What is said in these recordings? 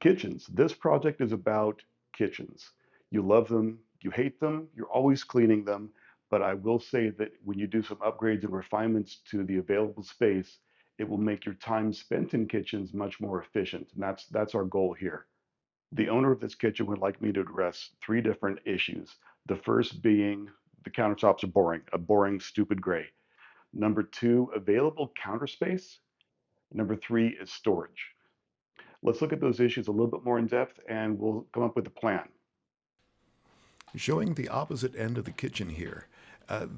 Kitchens. This project is about kitchens. You love them, you hate them, you're always cleaning them, but I will say that when you do some upgrades and refinements to the available space, it will make your time spent in kitchens much more efficient, and that's our goal here. The owner of this kitchen would like me to address three different issues. The first being the countertops are boring, a boring, stupid gray. Number two, available counter space. Number three is storage. Let's look at those issues a little bit more in depth and we'll come up with a plan. Showing the opposite end of the kitchen here.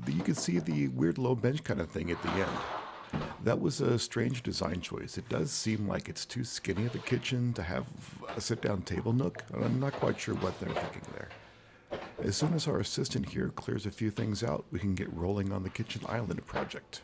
You can see the weird low bench kind of thing at the end. That was a strange design choice. It does seem like it's too skinny of a kitchen to have a sit-down table nook, and I'm not quite sure what they're thinking there. As soon as our assistant here clears a few things out, we can get rolling on the kitchen island project.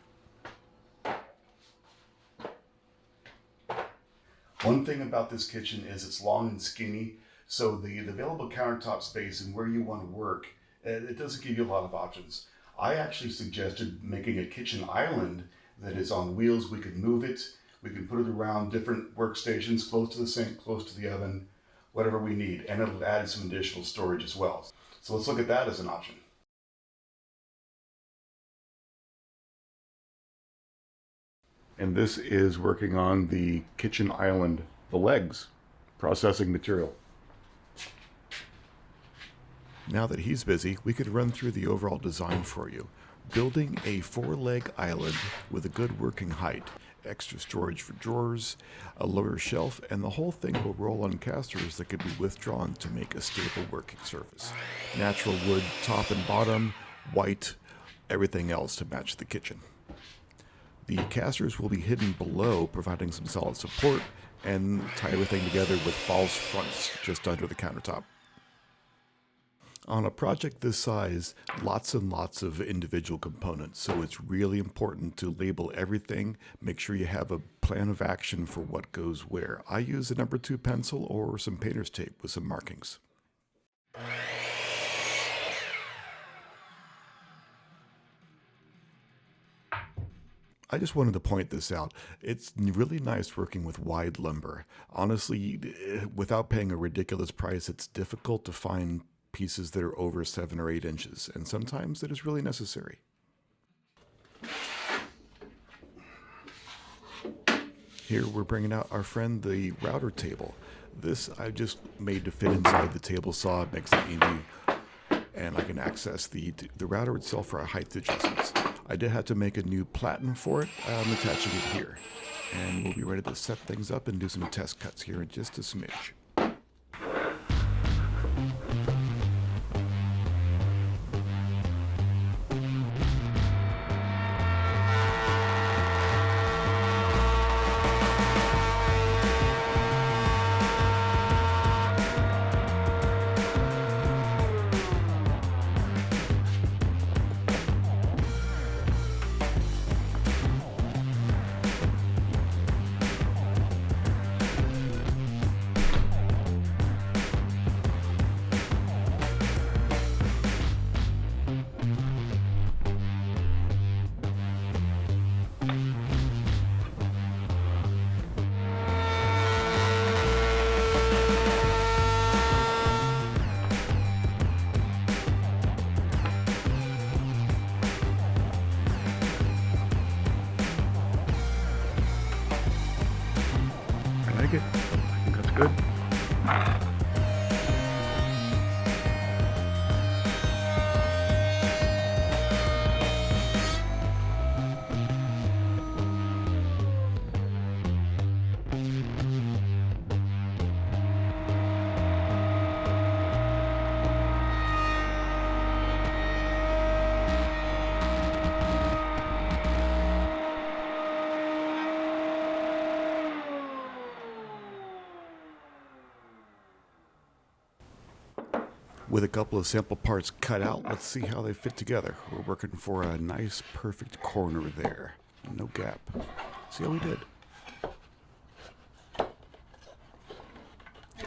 One thing about this kitchen is it's long and skinny, so the available countertop space and where you want to work, it doesn't give you a lot of options. I actually suggested making a kitchen island that is on wheels. We could move it, we can put it around different workstations, close to the sink, close to the oven, whatever we need, and it'll add some additional storage as well. So let's look at that as an option. And this is working on the kitchen island, the legs, processing material. Now that he's busy, we could run through the overall design for you. Building a 4-leg island with a good working height, extra storage for drawers, a lower shelf, and the whole thing will roll on casters that can be withdrawn to make a stable working surface. Natural wood top and bottom, white, everything else to match the kitchen. The casters will be hidden below, providing some solid support, and tie everything together with false fronts just under the countertop. On a project this size, lots and lots of individual components, so it's really important to label everything, make sure you have a plan of action for what goes where. I use a number 2 pencil or some painter's tape with some markings. I just wanted to point this out. It's really nice working with wide lumber. Honestly, without paying a ridiculous price, it's difficult to find pieces that are over 7 or 8 inches, and sometimes that is really necessary. Here we're bringing out our friend the router table. This I just made to fit inside the table saw. It makes it easy, and I can access the router itself for our height adjustments. I did have to make a new platen for it. I'm attaching it here, and we'll be ready to set things up and do some test cuts here in just a smidge. I like it. I think that's good. With a couple of sample parts cut out, let's see how they fit together. We're working for a nice, perfect corner there. No gap. See how we did?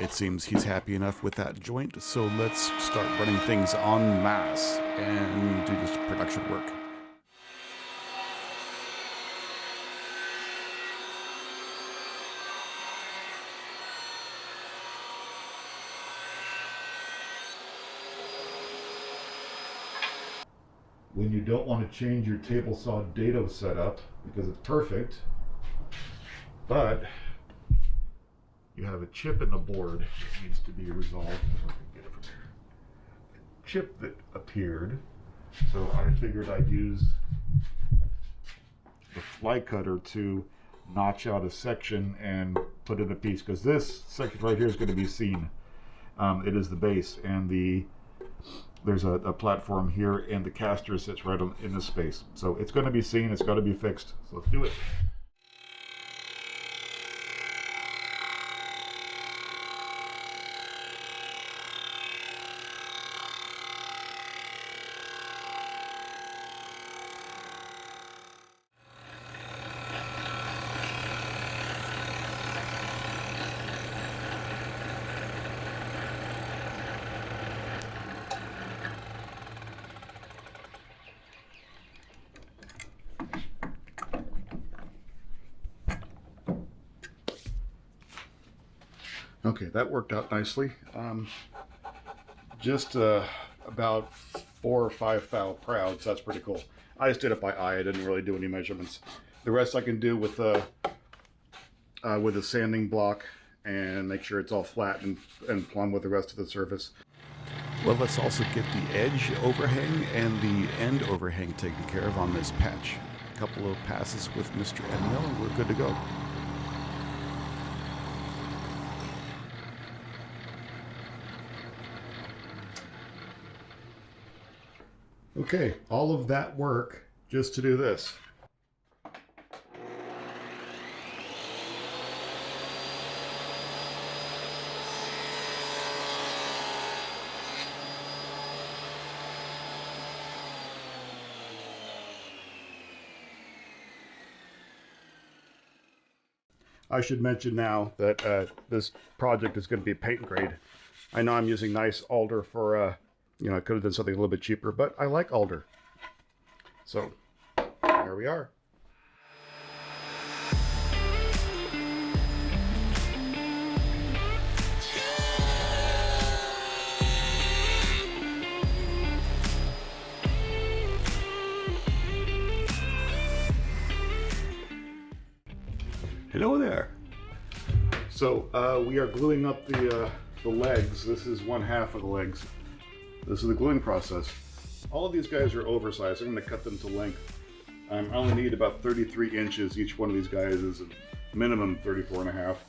It seems he's happy enough with that joint, so let's start running things en masse and do this production work. when you don't want to change your table saw dado setup because it's perfect, but you have a chip in the board that needs to be resolved. Get it from here. A chip that appeared, so I figured I'd use the fly cutter to notch out a section and put in a piece, because this section right here is going to be seen. It is the base, and there's a platform here, and the caster sits right in this space. So it's going to be seen, it's got to be fixed. So let's do it. Okay, that worked out nicely. Just about 4 or 5 thou proud, so that's pretty cool. I just did it by eye. I didn't really do any measurements. The rest I can do with a sanding block and make sure it's all flat and plumb with the rest of the surface. Well, let's also get the edge overhang and the end overhang taken care of on this patch. A couple of passes with Mr. End Mill and we're good to go. Okay, all of that work just to do this. I should mention now that this project is going to be paint grade. I know I'm using nice alder for I could have done something a little bit cheaper, but I like alder. So, there we are. Hello there. So, we are gluing up the legs. This is one half of the legs. This is the gluing process. All of these guys are oversized. I'm going to cut them to length. I only need about 33 inches. Each one of these guys is a minimum 34 and a half.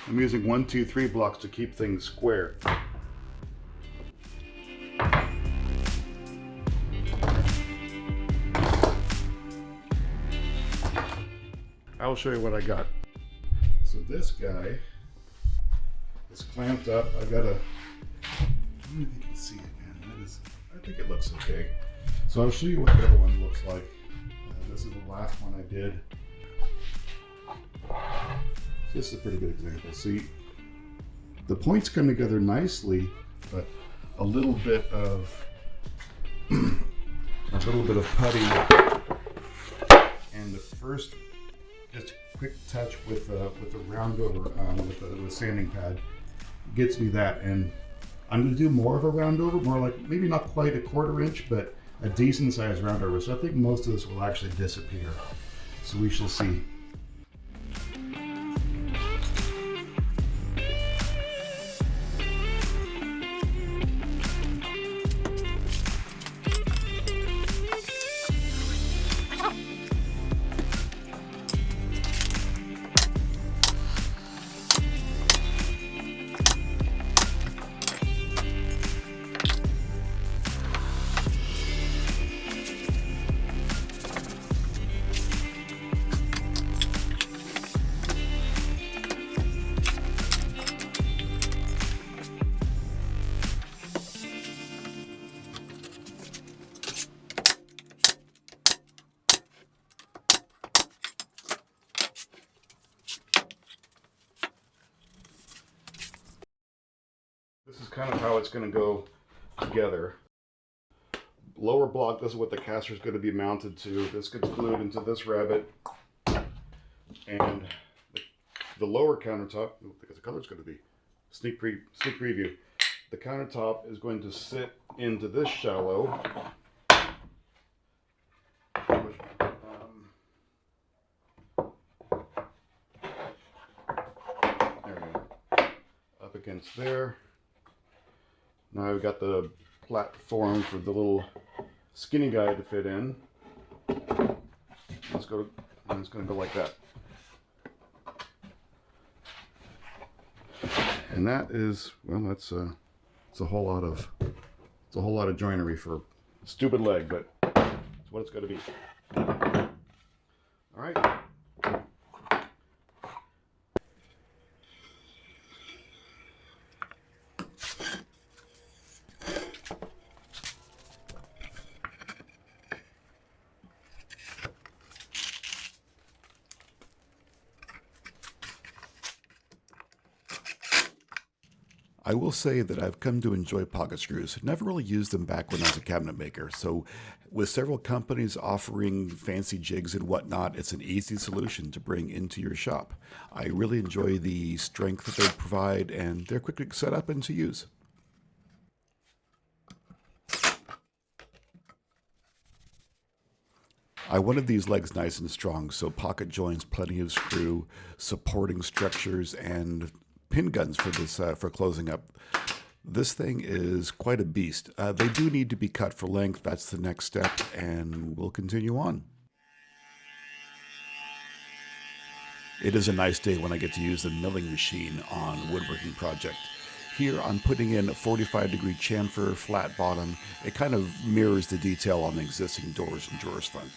I'm using 1, 2, 3 blocks to keep things square. I'll show you what I got. So this guy is clamped up. I've got a, I don't know if you can see it, man. I think it looks okay. So I'll show you what the other one looks like. This is the last one I did. This is a pretty good example. See, the points come together nicely, but a little bit of putty, and the first just quick touch with the round over with the sanding pad gets me that, and I'm going to do more of a round over, more like maybe not quite a 1/4 inch, but a decent sized round over. So I think most of this will actually disappear. So we shall see. This is kind of how it's going to go together. Lower block, this is what the caster is going to be mounted to. This gets glued into this rabbet. And the lower countertop, I don't think the color is going to be. Sneak preview. The countertop is going to sit into this shallow. There we go. Up against there. Now I've got the platform for the little skinny guy to fit in. It's going to go like that. And that is, well, it's a whole lot of joinery for a stupid leg, but it's what it's going to be. All right. I will say that I've come to enjoy pocket screws. Never really used them back when I was a cabinet maker. So with several companies offering fancy jigs and whatnot, it's an easy solution to bring into your shop. I really enjoy the strength that they provide, and they're quick to set up and to use. I wanted these legs nice and strong, so pocket joints, plenty of screw, supporting structures, and pin guns for this for closing up. This thing is quite a beast. They do need to be cut for length. That's the next step, and we'll continue on. It is a nice day when I get to use the milling machine on a woodworking project. Here I'm putting in a 45-degree chamfer, flat bottom. It kind of mirrors the detail on the existing doors and drawers front.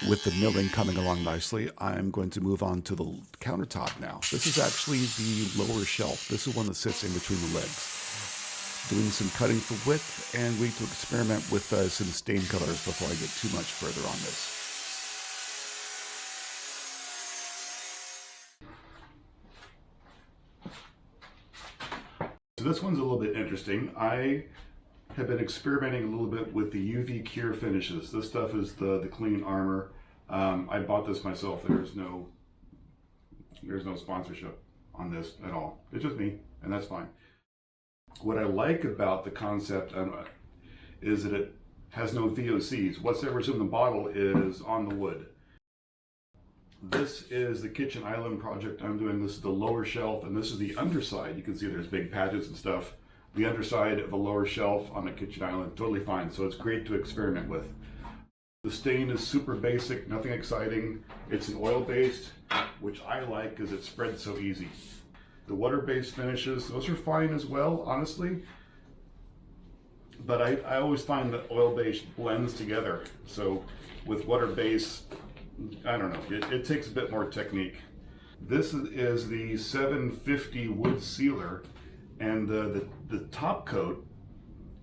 With the milling coming along nicely, I'm going to move on to the countertop now. This is actually the lower shelf. This is one that sits in between the legs. Doing some cutting for width and wait to experiment with some stain colors before I get too much further on this. So this one's a little bit interesting. I have been experimenting a little bit with the UV cure finishes. This stuff is the clean armor. I bought this myself. There's no sponsorship on this at all. It's just me, and that's fine. What I like about the concept is that it has no VOCs. Whatever's in the bottle is on the wood. This is the kitchen island project I'm doing. This is the lower shelf, and this is the underside. You can see there's big patches and stuff. The underside of a lower shelf on a kitchen island, totally fine. So it's great to experiment with. The stain is super basic, nothing exciting. It's an oil-based, which I like because it spreads so easy. The water-based finishes, those are fine as well, honestly. But I always find that oil-based blends together. So with water-based, I don't know, it takes a bit more technique. This is the 750 wood sealer, and the top coat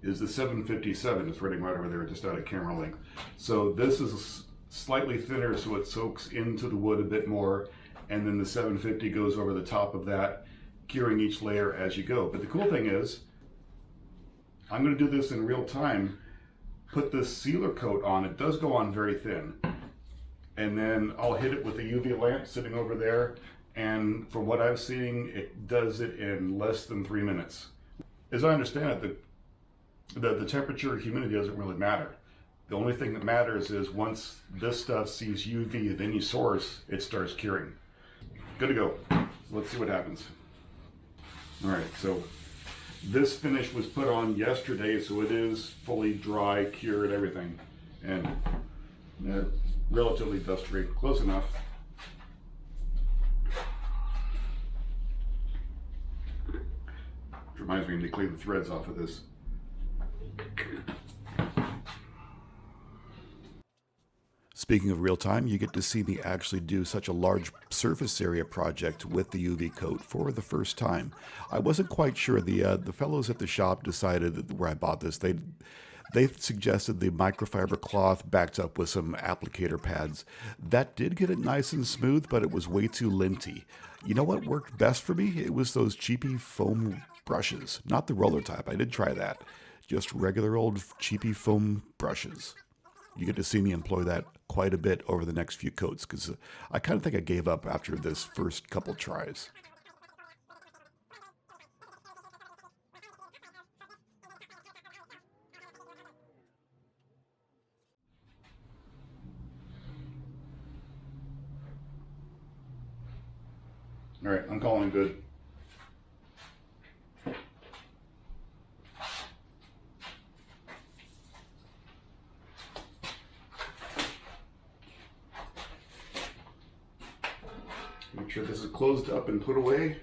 is the 757. It's running right over there, just out of camera length. So this is slightly thinner, so it soaks into the wood a bit more, and then the 750 goes over the top of that, curing each layer as you go. But the cool thing is, I'm going to do this in real time. Put this sealer coat on. It does go on very thin, and then I'll hit it with a UV lamp sitting over there, and from what I've seen, it does it in less than 3 minutes. As I understand it, the temperature or humidity doesn't really matter. The only thing that matters is once this stuff sees UV of any source, it starts curing. Good to go. Let's see what happens. All right, so this finish was put on yesterday, so it is fully dry, cured, everything, and relatively dust-free. Close enough. Which reminds me, I need to clean the threads off of this. Speaking of real time, you get to see me actually do such a large surface area project with the UV coat for the first time. I wasn't quite sure. The fellows at the shop decided that where I bought this, they suggested the microfiber cloth backed up with some applicator pads. That did get it nice and smooth, but it was way too linty. You know what worked best for me? It was those cheapy foam brushes, not the roller type. I did try that. Just regular old cheapy foam brushes. You get to see me employ that quite a bit over the next few coats because I kind of think I gave up after this first couple tries. All right, I'm calling good. Make sure this is closed up and put away.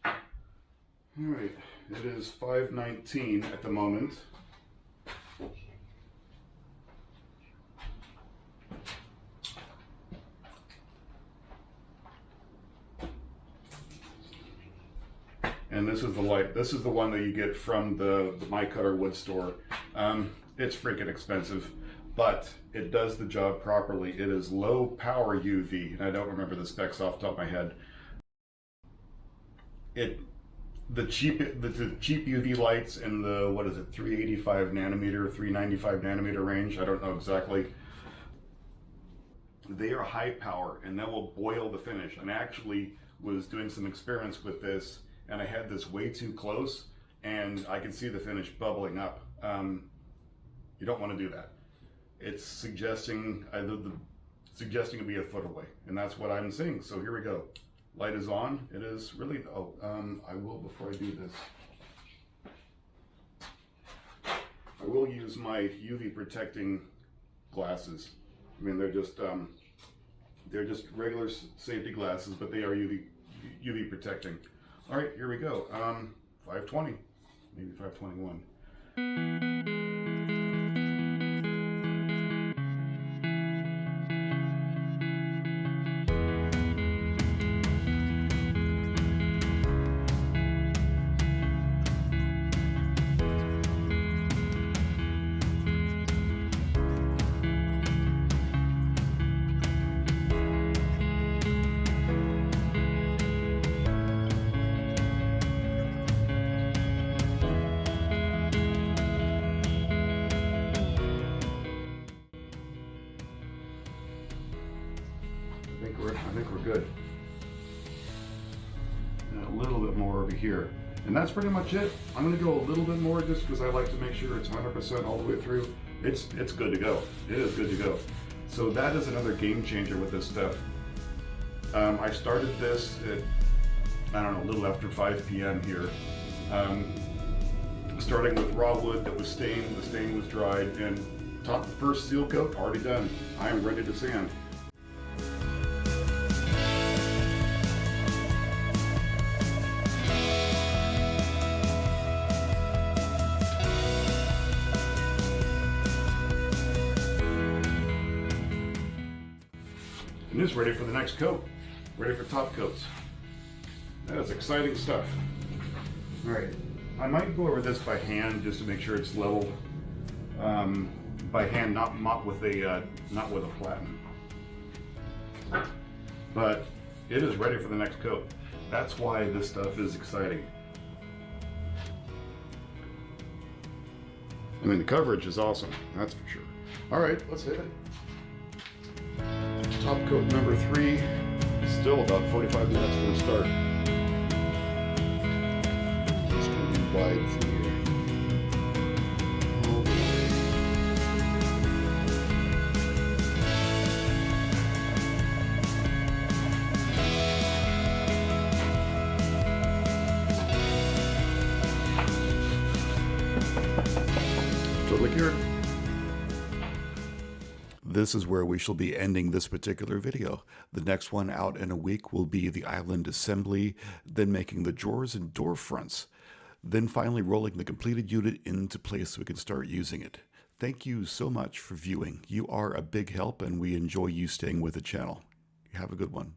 All right, it is 5:19 at the moment. And this is the light. This is the one that you get from the My Cutter wood store. It's freaking expensive, but it does the job properly. It is low power UV, and I don't remember the specs off the top of my head. The cheap UV lights in the, what is it, 385 nanometer, 395 nanometer range. I don't know exactly. They are high power, and that will boil the finish. And I actually was doing some experiments with this, and I had this way too close, and I can see the finish bubbling up. You don't want to do that. It's suggesting suggesting to be a foot away, and that's what I'm seeing. So here we go. Light is on. It is really. Oh, I will, before I do this, I will use my UV protecting glasses. I mean, they're just regular safety glasses, but they are UV protecting. All right, here we go. 520, maybe 521. I think we're good. And a little bit more over here. And that's pretty much it. I'm going to go a little bit more just because I like to make sure it's 100% all the way through. It's good to go. It is good to go. So that is another game changer with this stuff. I started this at, I don't know, a little after 5 p.m. here. Starting with raw wood that was stained, the stain was dried, and top the first seal coat, already done. I am ready to sand. And it's ready for the next coat, ready for top coats. That is exciting stuff. All right, I might go over this by hand just to make sure it's level. By hand, not with a platen. But it is ready for the next coat. That's why this stuff is exciting. I mean, the coverage is awesome, that's for sure. All right, let's hit it. Top coat number 3, still about 45 minutes from the start. It's going to be wide through here. All the way. Totally cured. This is where we shall be ending this particular video. The next one out in a week will be the island assembly, then making the drawers and door fronts. then finally rolling the completed unit into place so we can start using it. Thank you so much for viewing. You are a big help and we enjoy you staying with the channel. Have a good one.